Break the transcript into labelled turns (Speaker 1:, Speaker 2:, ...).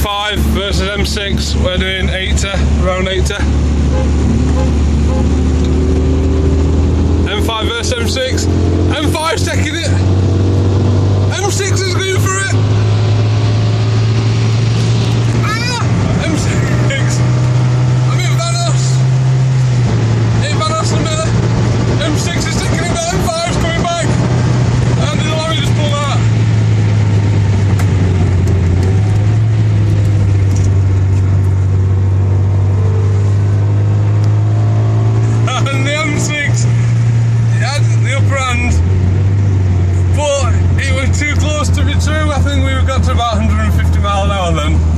Speaker 1: M5 versus M6, we're doing 80, around 80. M5 versus M6, M5's taking it, M6 is going for it. M6, I'm in Vanos, the middle, M6 is taking it, but M5's coming back, and the lorry just pulled out. And the M6 had the upper hand, but it was too close to be true. I think we got to about 150 miles an hour then.